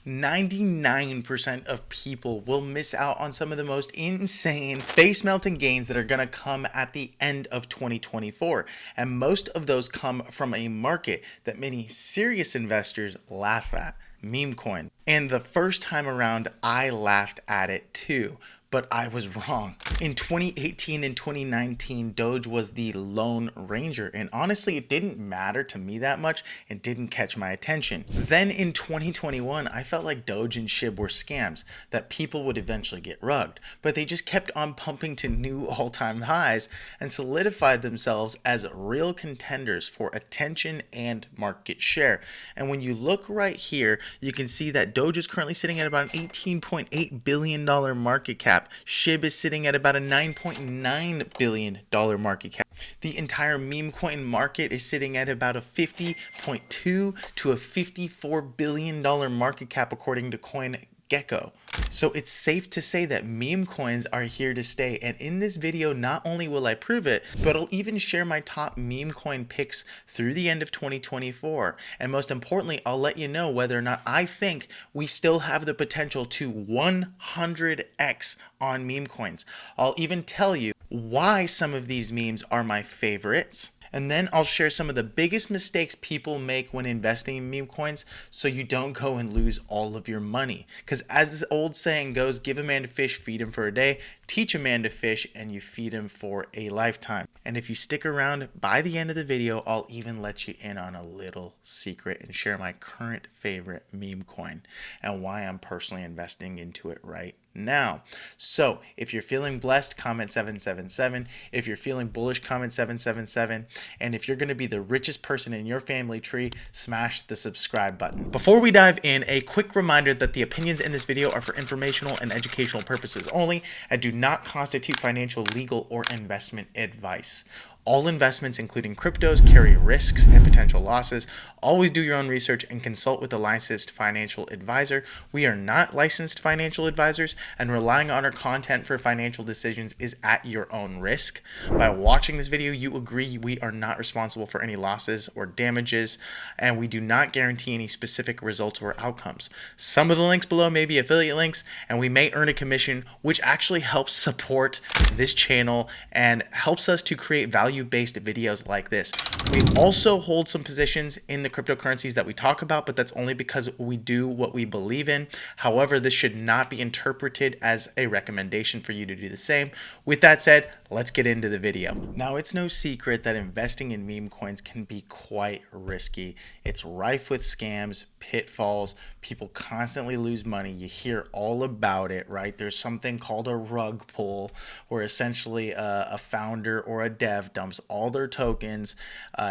99% of people will miss out on some of the most insane face-melting gains that are going to come at the end of 2024. And most of those come from a market that many serious investors laugh at, meme coin. And the first time around, I laughed at it too. But I was wrong. In 2018 and 2019, Doge was the Lone Ranger, and honestly, it didn't matter to me that much. It didn't catch my attention. Then in 2021, I felt like Doge and Shiba were scams that people would eventually get rugged, but they just kept on pumping to new all-time highs and solidified themselves as real contenders for attention and market share. And when you look right here, you can see that Doge is currently sitting at about an $18.8 billion market cap. Shiba is sitting at about a $9.9 billion market cap. The entire meme coin market is sitting at about a $50.2 to a $54 billion market cap according to CoinGecko. So it's safe to say that meme coins are here to stay, and in this video not only will I prove it, but I'll even share my top meme coin picks through the end of 2024, and most importantly I'll let you know whether or not I think we still have the potential to 100x on meme coins. I'll even tell you why some of these memes are my favorites. And then I'll share some of the biggest mistakes people make when investing in meme coins so you don't go and lose all of your money. Because as this old saying goes, give a man to fish, feed him for a day, teach a man to fish, and you feed him for a lifetime. And if you stick around by the end of the video, I'll even let you in on a little secret and share my current favorite meme coin and why I'm personally investing into it right now. So if you're feeling blessed, comment 777. If you're feeling bullish, comment 777. And if you're going to be the richest person in your family tree, smash the subscribe button. Before we dive in, a quick reminder that the opinions in this video are for informational and educational purposes only and do not constitute financial, legal, or investment advice. All investments, including cryptos, carry risks and potential losses. Always do your own research and consult with a licensed financial advisor. We are not licensed financial advisors, and relying on our content for financial decisions is at your own risk. By watching this video, you agree we are not responsible for any losses or damages, and we do not guarantee any specific results or outcomes. Some of the links below may be affiliate links, and we may earn a commission, which actually helps support this channel and helps us to create value-based videos like this. We also hold some positions in the cryptocurrencies that we talk about, but that's only because we do what we believe in. However, this should not be interpreted as a recommendation for you to do the same. With that said, let's get into the video. Now, it's no secret that investing in meme coins can be quite risky. It's rife with scams, pitfalls, people constantly lose money. You hear all about it, right? There's something called a rug pull, where essentially a founder or a dev dumps all their tokens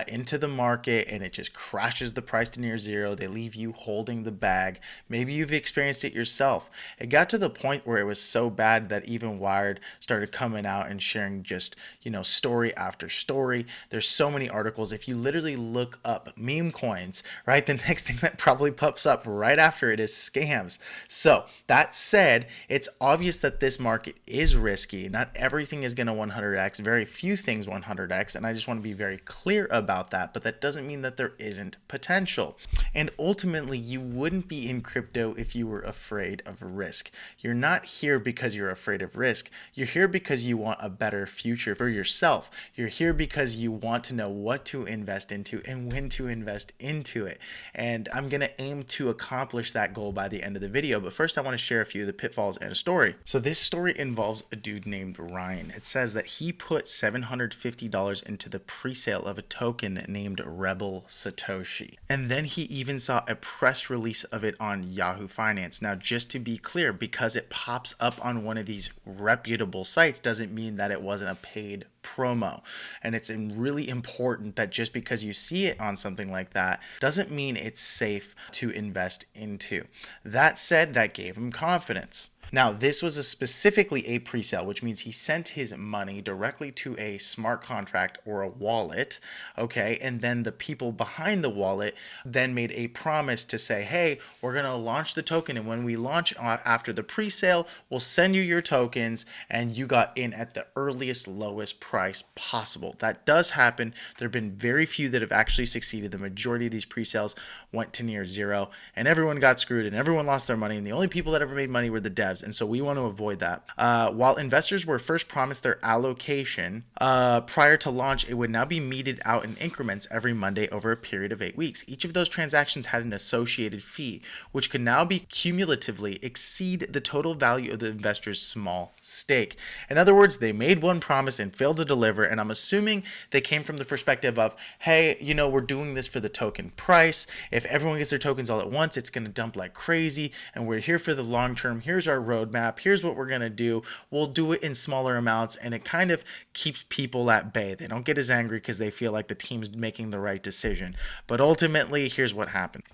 into the market and it just crashes the price to near zero. They leave you holding the bag. Maybe you've experienced it yourself. It got to the point where it was so bad that even Wired started coming out and sharing just, story after story. There's so many articles. If you literally look up meme coins, right, the next thing that probably pops up right after it is scams. So that said, it's obvious that this market is risky. Not everything is going to 100x, very few things 100x, and I just want to be very clear about that, but that doesn't mean that there isn't potential. And ultimately, you wouldn't be in crypto if you were afraid of risk. You're not here because you're afraid of risk. You're here because you want a better future for yourself. You're here because you want to know what to invest into and when to invest into it. And I'm going to aim to accomplish that goal by the end of the video. But first, I want to share a few of the pitfalls and a story. So this story involves a dude named Ryan. It says that he put $750 into the pre-sale of a token named Rebel Satoshi. And then he even saw a press release of it on Yahoo Finance. Now, just to be clear, because it pops up on one of these reputable sites doesn't mean that it wasn't a paid promo. And it's really important that just because you see it on something like that doesn't mean it's safe to invest into. That said, that gave him confidence. Now, this was specifically a pre-sale, which means he sent his money directly to a smart contract or a wallet, okay? And then the people behind the wallet then made a promise to say, hey, we're going to launch the token, and when we launch after the pre-sale, we'll send you your tokens, and you got in at the earliest, lowest price possible. That does happen. There have been very few that have actually succeeded. The majority of these pre-sales went to near zero, and everyone got screwed, and everyone lost their money, and the only people that ever made money were the devs. And so we want to avoid that. While investors were first promised their allocation prior to launch, it would now be meted out in increments every Monday over a period of 8 weeks. Each of those transactions had an associated fee, which could now be cumulatively exceed the total value of the investor's small stake. In other words, they made one promise and failed to deliver, and I'm assuming they came from the perspective of, hey, we're doing this for the token price. If everyone gets their tokens all at once, it's going to dump like crazy, and we're here for the long term. Here's our roadmap. Here's what we're going to do. We'll do it in smaller amounts, and it kind of keeps people at bay. They don't get as angry because they feel like the team's making the right decision. But ultimately, here's what happened.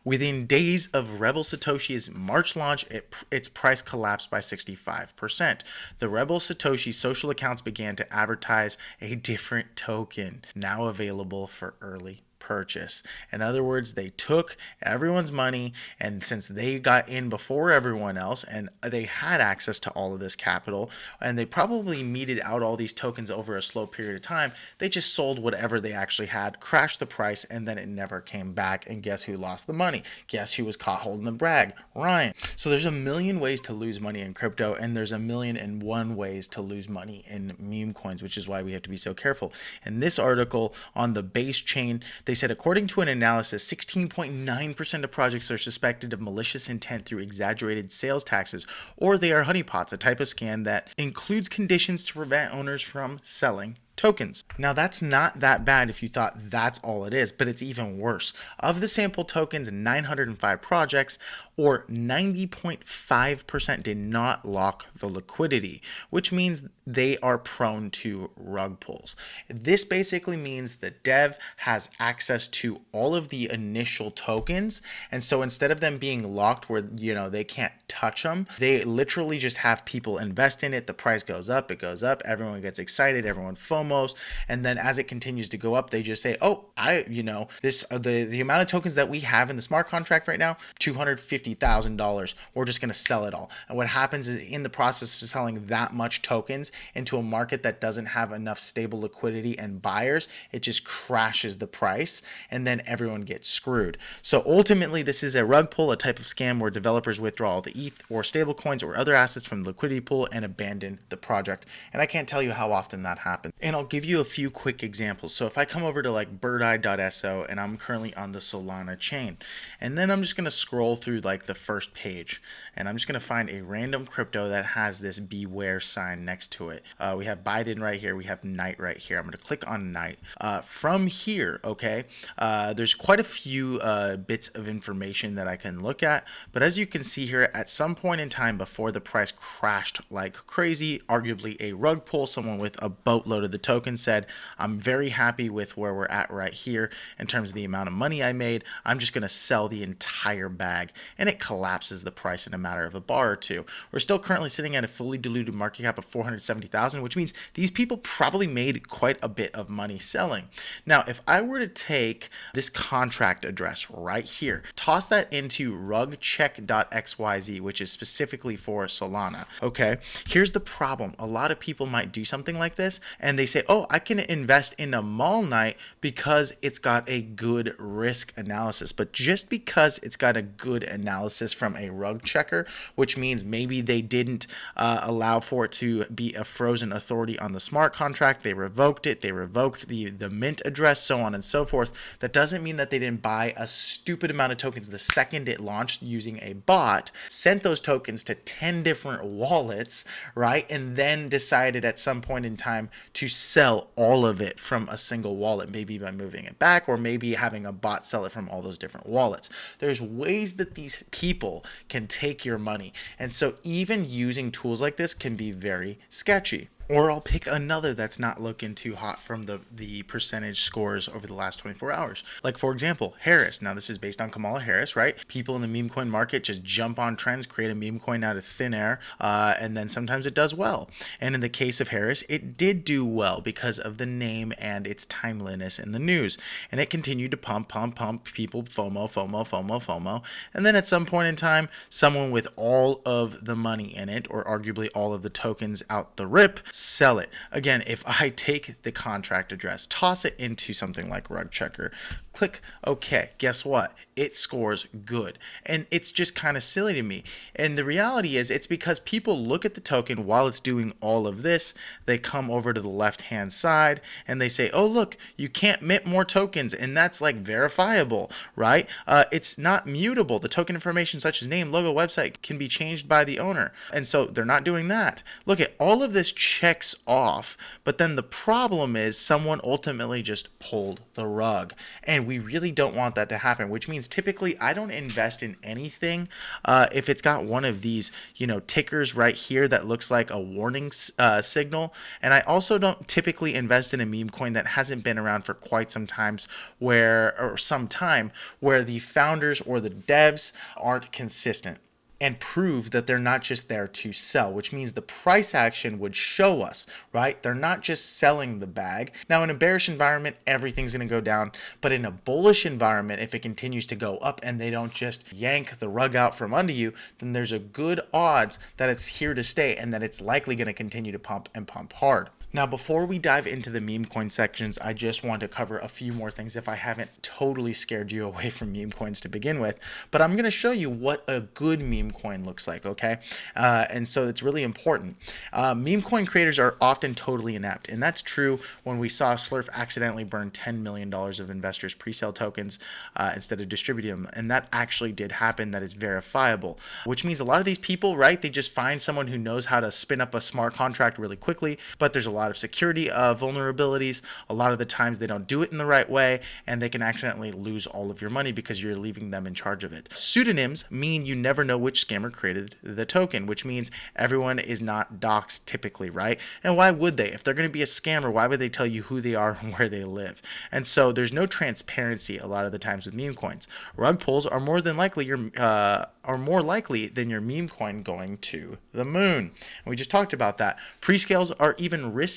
Within days of Rebel Satoshi's March launch, its price collapsed by 65%. The Rebel Satoshi social accounts began to advertise a different token, now available for early purchase. In other words, they took everyone's money, and since they got in before everyone else and they had access to all of this capital, and they probably meted out all these tokens over a slow period of time, they just sold whatever they actually had, crashed the price, and then it never came back. And guess who lost the money? Guess who was caught holding the brag? Ryan. So there's a million ways to lose money in crypto, and there's 1,000,001 ways to lose money in meme coins, which is why we have to be so careful. In this article on the base chain, they said, according to an analysis, 16.9% of projects are suspected of malicious intent through exaggerated sales taxes, or they are honeypots, a type of scam that includes conditions to prevent owners from selling tokens. Now, that's not that bad if you thought that's all it is, but it's even worse. Of the sample tokens, 905 projects, or 90.5%, did not lock the liquidity, which means they are prone to rug pulls. This basically means the dev has access to all of the initial tokens, and so instead of them being locked where they can't touch them, they literally just have people invest in it. The price goes up, it goes up, everyone gets excited, everyone FOMOs, and then as it continues to go up, they just say, oh, the amount of tokens that we have in the smart contract right now, $250,000, we're just going to sell it all. And what happens is, in the process of selling that much tokens into a market that doesn't have enough stable liquidity and buyers, it just crashes the price, and then everyone gets screwed. So ultimately, this is a rug pull, a type of scam where developers withdraw all the ETH or stablecoins or other assets from the liquidity pool and abandon the project. And I can't tell you how often that happens. And I'll give you a few quick examples. So if I come over to like birdeye.so, and I'm currently on the Solana chain, and then I'm just going to scroll through like the first page, and I'm just going to find a random crypto that has this beware sign next to it. We have Biden right here. We have Knight right here. I'm going to click on Knight. From here, okay, there's quite a few bits of information that I can look at, but as you can see here, at some point in time before the price crashed like crazy, arguably a rug pull, someone with a boatload of the token said, I'm very happy with where we're at right here in terms of the amount of money I made. I'm just going to sell the entire bag, and it collapses the price in a matter of a bar or two. We're still currently sitting at a fully diluted market cap of 470,000, which means these people probably made quite a bit of money selling. Now, if I were to take this contract address right here, toss that into rugcheck.xyz, which is specifically for Solana, okay, here's the problem. A lot of people might do something like this, and they say, oh, I can invest in a mall night because it's got a good risk analysis. But just because it's got a good analysis from a rug checker, which means maybe they didn't allow for it to be a frozen authority on the smart contract, they revoked it, they revoked the mint address, so on and so forth, that doesn't mean that they didn't buy a stupid amount of tokens the second it launched using a bot, sent those tokens to 10 different wallets, right, and then decided at some point in time to sell all of it from a single wallet, maybe by moving it back, or maybe having a bot sell it from all those different wallets. There's ways that these people can take your money, and so even using tools like this can be very sketchy. Or I'll pick another that's not looking too hot from the percentage scores over the last 24 hours. Like, for example, Harris. Now, this is based on Kamala Harris, right? People in the meme coin market just jump on trends, create a meme coin out of thin air, and then sometimes it does well. And in the case of Harris, it did do well because of the name and its timeliness in the news. And it continued to pump people, FOMO, FOMO, FOMO, FOMO. And then at some point in time, someone with all of the money in it, or arguably all of the tokens out the rip, sell it. Again, if I take the contract address, toss it into something like Rug Checker, click OK, guess what? It scores good. And it's just kind of silly to me. And the reality is it's because people look at the token while it's doing all of this. They come over to the left hand side and they say, oh, look, you can't mint more tokens. And that's like verifiable, right? It's not mutable. The token information such as name, logo, website can be changed by the owner. And so they're not doing that. Look at all of this checks off. But then the problem is someone ultimately just pulled the rug. And we really don't want that to happen, which means typically I don't invest in anything if it's got one of these, tickers right here that looks like a warning signal. And I also don't typically invest in a meme coin that hasn't been around for quite some time where the founders or the devs aren't consistent and prove that they're not just there to sell, which means the price action would show us, right? They're not just selling the bag. Now, in a bearish environment, everything's going to go down. But in a bullish environment, if it continues to go up and they don't just yank the rug out from under you, then there's a good odds that it's here to stay and that it's likely going to continue to pump and pump hard. Now, before we dive into the meme coin sections, I just want to cover a few more things if I haven't totally scared you away from meme coins to begin with. But I'm going to show you what a good meme coin looks like, okay? And so it's really important. Meme coin creators are often totally inept, and that's true when we saw Slurf accidentally burn $10 million of investors' pre-sale tokens instead of distributing them. And that actually did happen. That is verifiable, which means a lot of these people, right, they just find someone who knows how to spin up a smart contract really quickly, but there's a lot of security vulnerabilities. A lot of the times they don't do it in the right way, and they can accidentally lose all of your money because you're leaving them in charge of it. Pseudonyms mean you never know which scammer created the token, which means everyone is not doxxed typically, right? And why would they? If they're going to be a scammer, why would they tell you who they are and where they live? And so there's no transparency a lot of the times with meme coins. Rug pulls are more likely than your meme coin going to the moon. And we just talked about that. Prescales are even riskier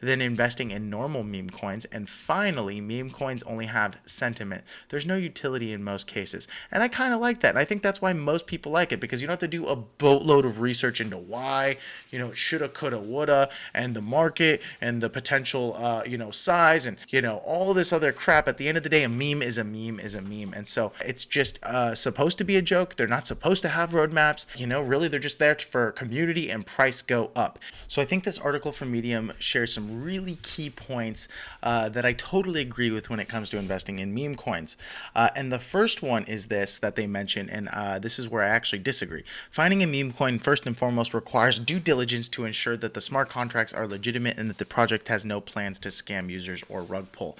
than investing in normal meme coins. And finally, meme coins only have sentiment. There's no utility in most cases. And I kind of like that. And I think that's why most people like it, because you don't have to do a boatload of research into why, shoulda, coulda, woulda, and the market and the potential, size and, all this other crap. At the end of the day, a meme is a meme is a meme. And so it's just supposed to be a joke. They're not supposed to have roadmaps. Really, they're just there for community and price go up. So I think this article from Medium shares some really key points that I totally agree with when it comes to investing in meme coins. And the first one is this that they mention, and this is where I actually disagree. Finding a meme coin first and foremost requires due diligence to ensure that the smart contracts are legitimate and that the project has no plans to scam users or rug pull.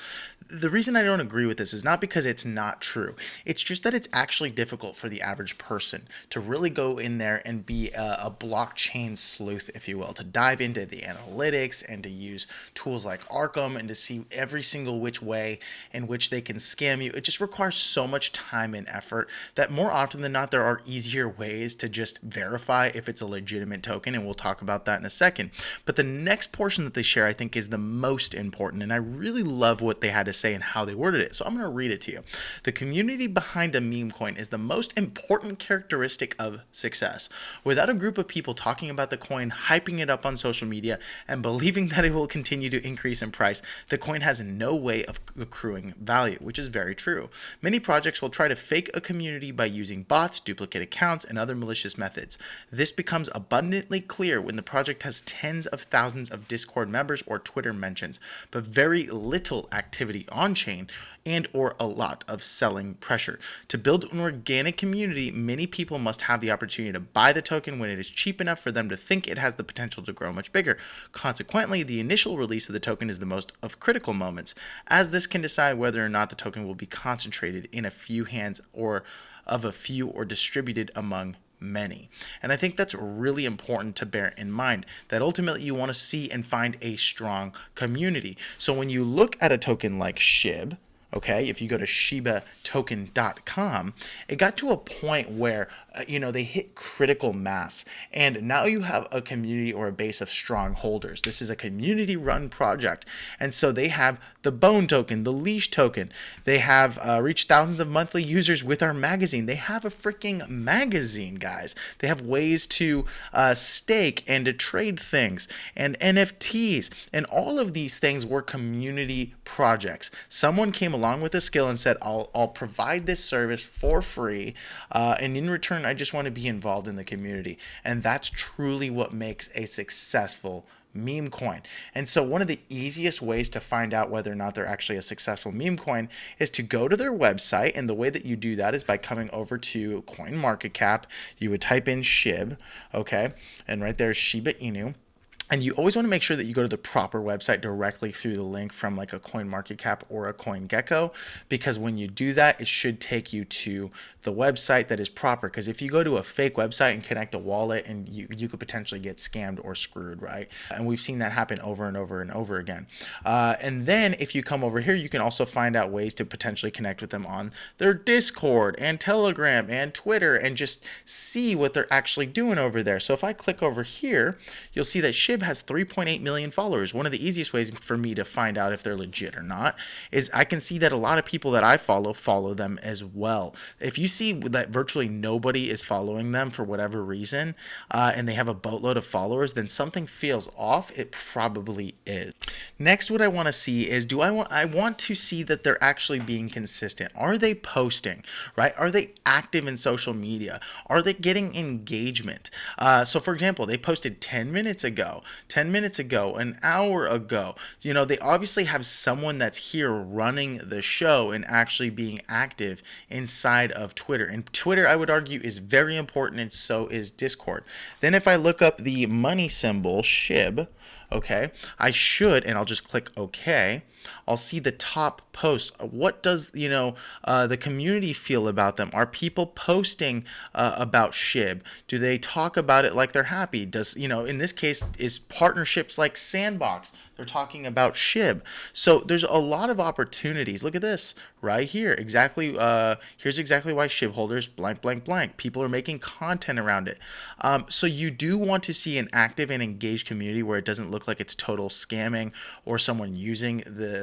The reason I don't agree with this is not because it's not true. It's just that it's actually difficult for the average person to really go in there and be a blockchain sleuth, if you will, to dive into the analytics and to use tools like Arkham and to see every single which way in which they can scam you. It just requires so much time and effort that more often than not, there are easier ways to just verify if it's a legitimate token, and we'll talk about that in a second. But the next portion that they share, I think, is the most important, and I really love what they had to say and how they worded it. So I'm going to read it to you. The community behind a meme coin is the most important characteristic of success. Without a group of people talking about the coin, hyping it up on social media, and believing that it will continue to increase in price, the coin has no way of accruing value, which is very true. Many projects will try to fake a community by using bots, duplicate accounts, and other malicious methods. This becomes abundantly clear when the project has tens of thousands of Discord members or Twitter mentions, but very little activity on-chain and or a lot of selling pressure. To build an organic community, many people must have the opportunity to buy the token when it is cheap enough for them to think it has the potential to grow much bigger. Consequently, the initial release of the token is the most of critical moments, as this can decide whether or not the token will be concentrated in a few hands or distributed among many. And I think that's really important to bear in mind, that ultimately you want to see and find a strong community. So when you look at a token like SHIB, okay, if you go to shibatoken.com, it got to a point where they hit critical mass, and now you have a community or a base of strong holders. This is a community run project, and so they have the Bone token, the Leash token. They have reached thousands of monthly users with our magazine. They have a freaking magazine, guys. They have ways to stake and to trade things, and NFTs, and all of these things were community projects. Someone came along with a skill and said, I'll provide this service for free, and in return I just want to be involved in the community. And that's truly what makes a successful meme coin. And so one of the easiest ways to find out whether or not they're actually a successful meme coin is to go to their website, and the way that you do that is by coming over to CoinMarketCap. You would type in SHIB, okay, and right there is Shiba Inu. And you always want to make sure that you go to the proper website directly through the link from like a CoinMarketCap or a CoinGecko, because when you do that, it should take you to the website that is proper. Because if you go to a fake website and connect a wallet, and you could potentially get scammed or screwed, right? And we've seen that happen over and over and over again. And then if you come over here, you can also find out ways to potentially connect with them on their Discord and Telegram and Twitter, and just see what they're actually doing over there. So if I click over here, you'll see that SHIB has 3.8 million followers. One of the easiest ways for me to find out if they're legit or not is I can see that a lot of people that I follow them as well. If you see that virtually nobody is following them for whatever reason, and they have a boatload of followers, then something feels off. It probably is. Next, what I want to see is, I want to see that they're actually being consistent. Are they posting, right? Are they active in social media? Are they getting engagement? So for example, they posted 10 minutes ago, an hour ago. They obviously have someone that's here running the show and actually being active inside of Twitter. And Twitter, I would argue, is very important, and so is Discord. Then if I look up the money symbol, SHIB, okay, and I'll just click OK. I'll see the top posts. What does the community feel about them? Are people posting about SHIB? Do they talk about it like they're happy? Does in this case, is partnerships like Sandbox, they're talking about SHIB. So there's a lot of opportunities. Look at this right here. Here's exactly why SHIB holders blank blank blank. People are making content around it. So you do want to see an active and engaged community where it doesn't look like it's total scamming, or someone using the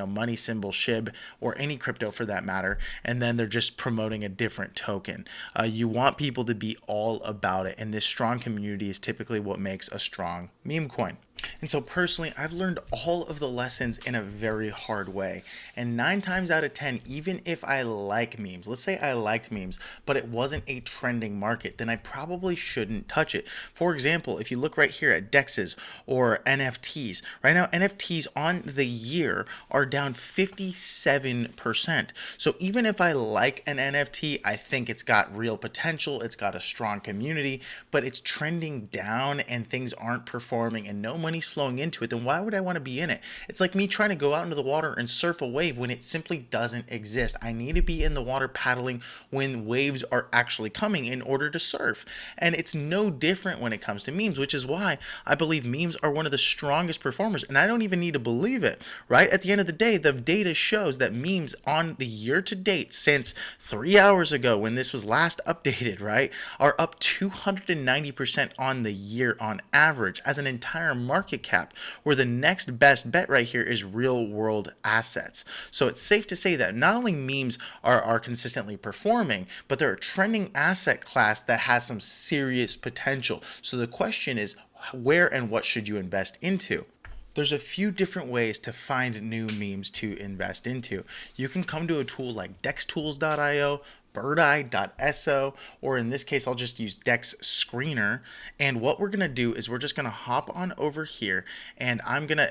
money symbol SHIB, or any crypto for that matter, and then they're just promoting a different token. You want people to be all about it, and this strong community is typically what makes a strong meme coin. And so personally, I've learned all of the lessons in a very hard way. And 9 times out of 10, even if I like memes, let's say I liked memes, but it wasn't a trending market, then I probably shouldn't touch it. For example, if you look right here at DEXs or NFTs, right now NFTs on the year are down 57%. So even if I like an NFT, I think it's got real potential, it's got a strong community, but it's trending down and things aren't performing and no money's flowing into it, then why would I want to be in it? It's like me trying to go out into the water and surf a wave when it simply doesn't exist. I need to be in the water paddling when waves are actually coming in order to surf. And it's no different when it comes to memes, which is why I believe memes are one of the strongest performers. And I don't even need to believe it, right? At the end of the day, the data shows that memes on the year to date since 3 hours ago when this was last updated, right, are up 290% on the year on average as an entire market cap, where the next best bet right here is real world assets. So it's safe to say that not only memes are consistently performing, but they're a trending asset class that has some serious potential. So the question is, where and what should you invest into? There's a few different ways to find new memes to invest into. You can come to a tool like dextools.io, birdeye.so, or in this case, I'll just use Dex Screener. And what we're going to do is we're just going to hop on over here, and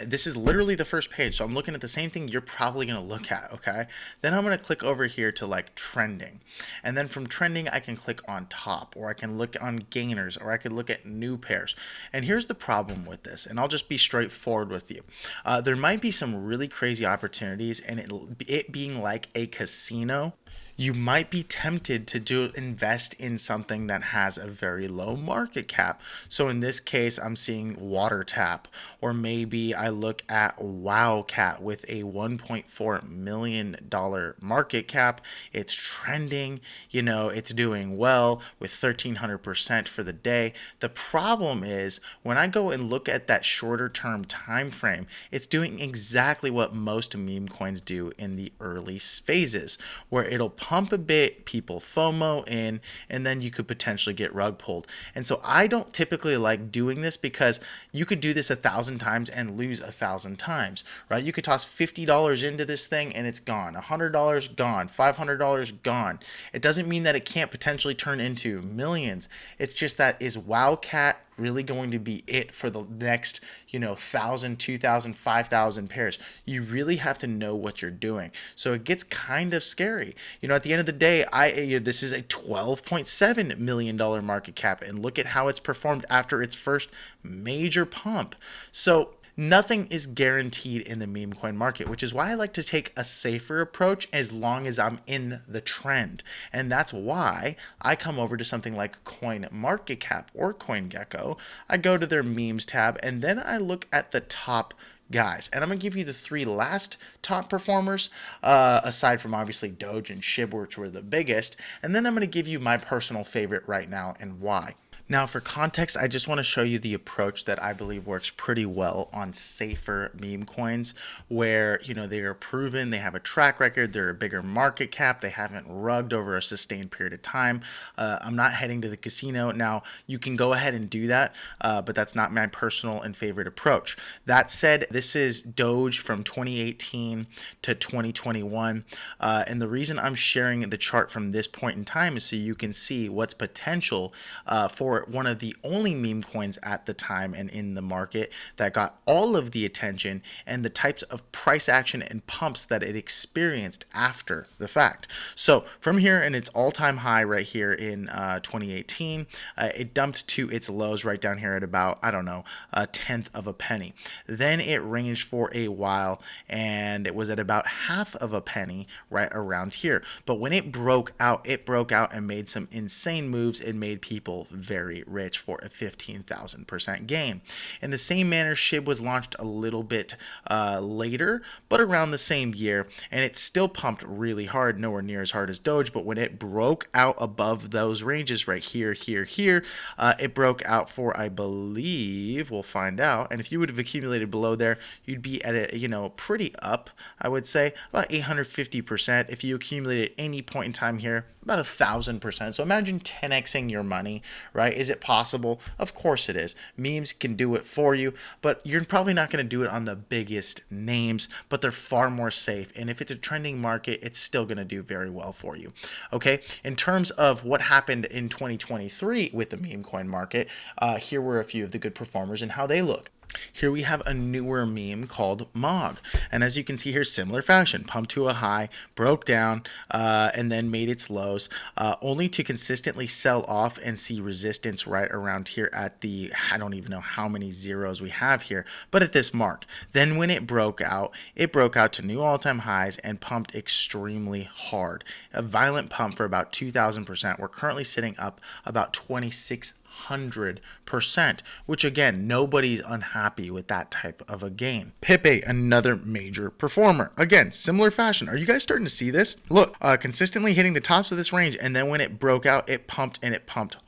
this is literally the first page. So I'm looking at the same thing you're probably going to look at, okay? Then I'm going to click over here to like trending. And then from trending, I can click on top, or I can look on gainers, or I could look at new pairs. And here's the problem with this, and I'll just be straightforward with you. There might be some really crazy opportunities, and it being like a casino. you might be tempted to invest in something that has a very low market cap. So in this case, I'm seeing Water Tap, or maybe I look at Wowcat with a $1.4 million market cap. It's trending, it's doing well with 1300% for the day. The problem is when I go and look at that shorter term time frame, it's doing exactly what most meme coins do in the early phases, where it'll pump a bit, people FOMO in, and then you could potentially get rug pulled. And so I don't typically like doing this because you could do this 1,000 times and lose 1,000 times, right? You could toss $50 into this thing and it's gone. $100 gone. $500 gone. It doesn't mean that it can't potentially turn into millions. It's just that is Wowcat really going to be it for the next 1,000, 2,000, 5,000 pairs? You really have to know what you're doing. So it gets kind of scary. At the end of the day, this is a $12.7 million market cap, and look at how it's performed after its first major pump. So nothing is guaranteed in the meme coin market, which is why I like to take a safer approach as long as I'm in the trend. And that's why I come over to something like Coin Market Cap or CoinGecko. I go to their memes tab, and then I look at the top guys. And I'm going to give you the three last top performers, aside from obviously Doge and Shiba, which were the biggest. And then I'm going to give you my personal favorite right now and why. Now, for context, I just want to show you the approach that I believe works pretty well on safer meme coins where, they are proven, they have a track record, they're a bigger market cap, they haven't rugged over a sustained period of time. I'm not heading to the casino. Now, you can go ahead and do that, but that's not my personal and favorite approach. That said, this is Doge from 2018 to 2021, and the reason I'm sharing the chart from this point in time is so you can see what's potential for one of the only meme coins at the time and in the market that got all of the attention and the types of price action and pumps that it experienced after the fact. So from here in its all-time high right here in 2018, it dumped to its lows right down here at about, a tenth of a penny. Then it ranged for a while and it was at about half of a penny right around here. But when it broke out and made some insane moves. It made people very rich for a 15,000% gain. In the same manner, SHIB was launched a little bit later, but around the same year, and it still pumped really hard, nowhere near as hard as Doge, but when it broke out above those ranges right here, it broke out for, I believe, we'll find out, and if you would have accumulated below there, you'd be at a, pretty up, I would say, about 850%. If you accumulated at any point in time here, about 1,000%. So imagine 10xing your money, right? Is it possible? Of course it is. Memes can do it for you, but you're probably not going to do it on the biggest names, but they're far more safe. And if it's a trending market, it's still going to do very well for you. Okay. In terms of what happened in 2023 with the meme coin market, here were a few of the good performers and how they look. Here we have a newer meme called Mog. And as you can see here, similar fashion, pumped to a high, broke down, and then made its lows, only to consistently sell off and see resistance right around here at the, I don't even know how many zeros we have here, but at this mark. Then when it broke out to new all-time highs and pumped extremely hard. A violent pump for about 2,000%. We're currently sitting up about 2,600%, which again, nobody's unhappy with that type of a gain. Pepe, another major performer. Again, similar fashion. Are you guys starting to see this? Look, consistently hitting the tops of this range, and then when it broke out, it pumped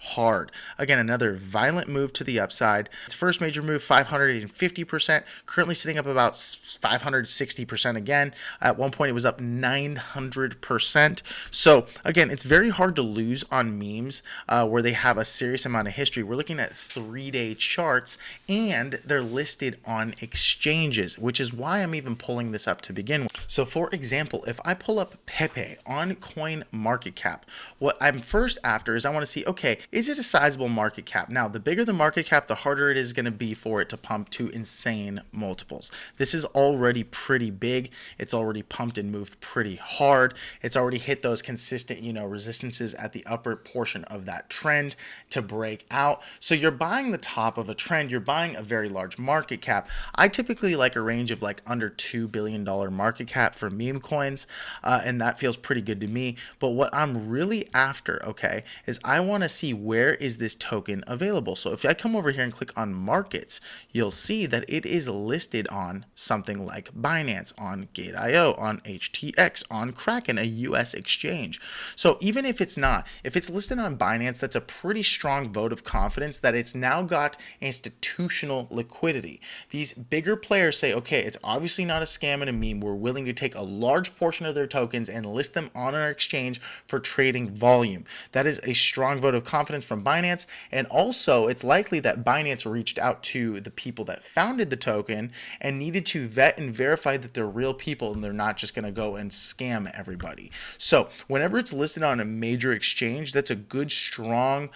hard. Again, another violent move to the upside. Its first major move, 550%, currently sitting up about 560% again. At one point, it was up 900%. So again, it's very hard to lose on memes where they have a serious amount of history. We're looking at 3-day charts and they're listed on exchanges, which is why I'm even pulling this up to begin with. So for example, if I pull up Pepe on Coin Market Cap, what I'm first after is I want to see, okay, is it a sizable market cap? Now, the bigger the market cap, the harder it is going to be for it to pump to insane multiples. This is already pretty big. It's already pumped and moved pretty hard. It's already hit those consistent, resistances at the upper portion of that trend to break break out. So you're buying the top of a trend. You're buying a very large market cap. I typically like a range of like under $2 billion market cap for meme coins, and that feels pretty good to me. But what I'm really after, okay, is I want to see where is this token available. So if I come over here and click on markets, you'll see that it is listed on something like Binance, on Gate.io, on HTX, on Kraken, a US exchange. So even if it's not, if it's listed on Binance, that's a pretty strong vote of confidence that it's now got institutional liquidity. These bigger players say, okay, it's obviously not a scam and a meme. We're willing to take a large portion of their tokens and list them on our exchange for trading volume. That is a strong vote of confidence from Binance. And also, it's likely that Binance reached out to the people that founded the token and needed to vet and verify that they're real people and they're not just going to go and scam everybody. So whenever it's listed on a major exchange, that's a good, strong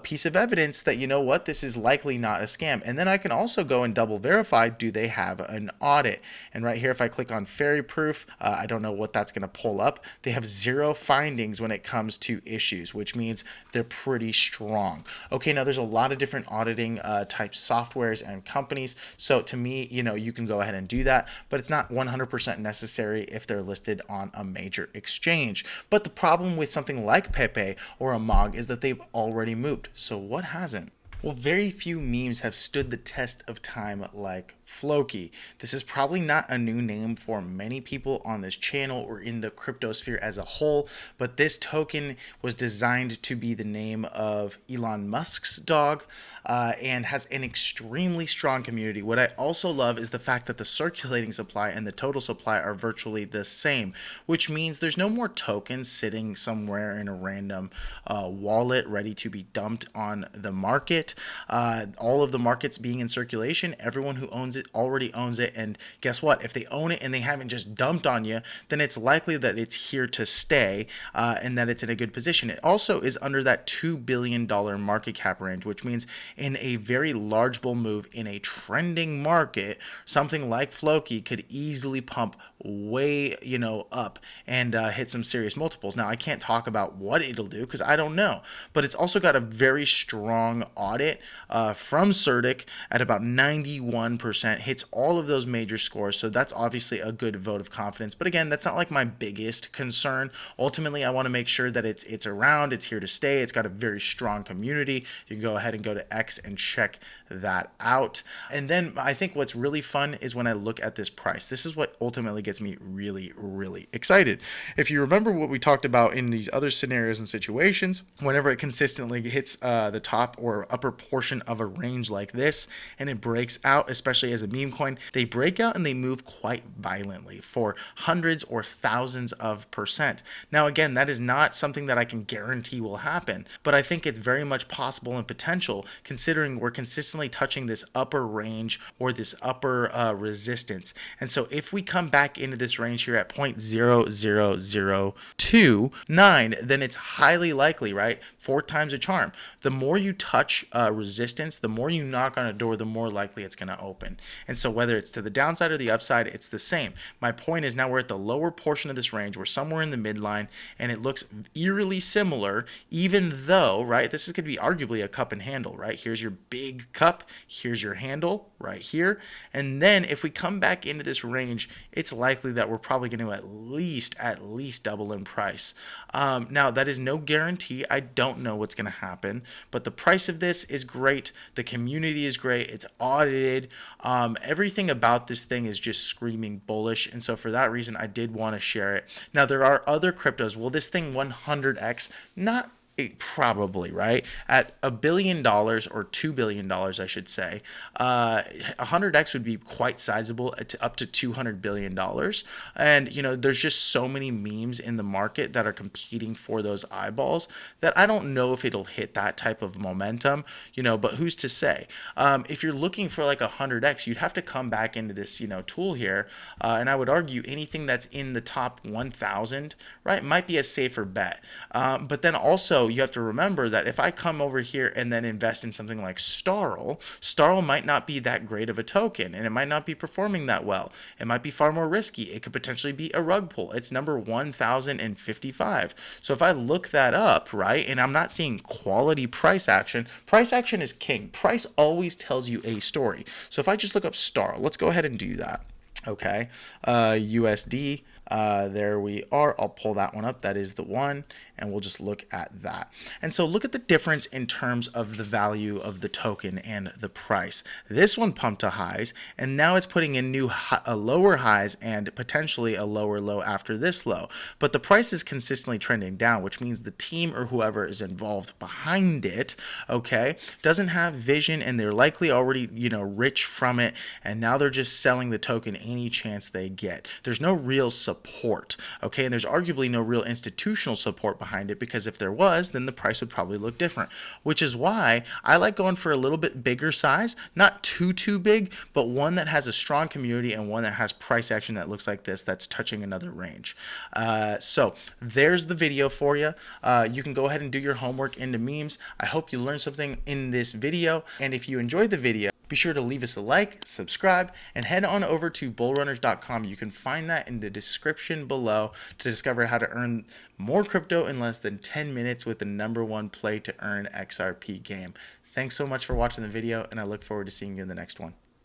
piece of evidence that, you know what, this is likely not a scam. And then I can also go and double verify, do they have an audit? And right here, if I click on Fairy Proof, I don't know what that's going to pull up. They have 0 findings when it comes to issues, which means they're pretty strong. Okay, now there's a lot of different auditing type softwares and companies. So to me, you know, you can go ahead and do that, but it's not 100% necessary if they're listed on a major exchange. But the problem with something like Pepe or a MOG is that they've already moved. So what hasn't? Well, very few memes have stood the test of time like Floki. This is probably not a new name for many people on this channel or in the crypto sphere as a whole, but this token was designed to be the name of Elon Musk's dog and has an extremely strong community. What I also love is the fact that the circulating supply and the total supply are virtually the same, which means there's no more tokens sitting somewhere in a random wallet ready to be dumped on the market. All of the markets being in circulation, everyone who owns it already owns it, and guess what, if they own it and they haven't just dumped on you, then it's likely that it's here to stay and that it's in a good position. It also is under that $2 billion market cap range, which means in a very large bull move in a trending market, something like Floki could easily pump way, you know, up and hit some serious multiples. Now I can't talk about what it'll do because I don't know, but it's also got a very strong audit from CertiK at about 91%, hits all of those major scores. So that's obviously a good vote of confidence. But again, that's not like my biggest concern. Ultimately, I want to make sure that it's around, it's here to stay. It's got a very strong community. You can go ahead and go to X and check that out. And then I think what's really fun is when I look at this price. This is what ultimately gets me really, really excited. If you remember what we talked about in these other scenarios and situations, whenever it consistently hits the top or upper portion of a range like this and it breaks out, especially as a meme coin, they break out and they move quite violently for hundreds or thousands of percent. Now, again, that is not something that I can guarantee will happen, but I think it's very much possible and potential considering we're consistently touching this upper range or this upper resistance. And so if we come back into this range here at 0.00029, then it's highly likely, right? 4 times a charm. The more you touch resistance, the more you knock on a door, the more likely it's going to open. And so whether it's to the downside or the upside, it's the same. My point is now we're at the lower portion of this range. We're somewhere in the midline, and it looks eerily similar, even though, right, this is going to be arguably a cup and handle, right? Here's your big cup. Here's your handle right here. And then if we come back into this range, it's likely that we're probably going to at least double in price. Now, that is no guarantee. I don't know what's going to happen, but the price of this is great. The community is great. It's audited. Everything about this thing is just screaming bullish. And so for that reason, I did want to share it. Now, there are other cryptos. Will this thing 100x? Not probably, right? At $1 billion or $2 billion, I should say, 100x would be quite sizable at up to $200 billion. And, you know, there's just so many memes in the market that are competing for those eyeballs that I don't know if it'll hit that type of momentum, you know, but who's to say? If you're looking for like 100x, you'd have to come back into this, you know, tool here. And I would argue anything that's in the top 1,000, right, might be a safer bet. But then also, you have to remember that if I come over here and then invest in something like Starl might not be that great of a token, and it might not be performing that well. It might be far more risky. It could potentially be a rug pull. It's number 1055. So if I look that up, right, and I'm not seeing quality price action is king. Price always tells you a story. So if I just look up Starl, let's go ahead and do that. Okay, USD, there we are. I'll pull that one up. That is the one, and we'll just look at that. And so look at the difference in terms of the value of the token and the price. This one pumped to highs, and now it's putting in lower highs and potentially a lower low after this low. But the price is consistently trending down, which means the team or whoever is involved behind it, okay, doesn't have vision, and they're likely already, rich from it, and now they're just selling the token any chance they get. There's no real support, okay, and there's arguably no real institutional support behind it, because if there was, then the price would probably look different, which is why I like going for a little bit bigger size, not too big, but one that has a strong community and one that has price action that looks like this, that's touching another range. So there's the video for you. You can go ahead and do your homework into memes. I hope you learned something in this video, and if you enjoyed the video, be sure to leave us a like, subscribe, and head on over to bullrunners.com. You can find that in the description below to discover how to earn more crypto in less than 10 minutes with the #1 play to earn XRP game. Thanks so much for watching the video, and I look forward to seeing you in the next one.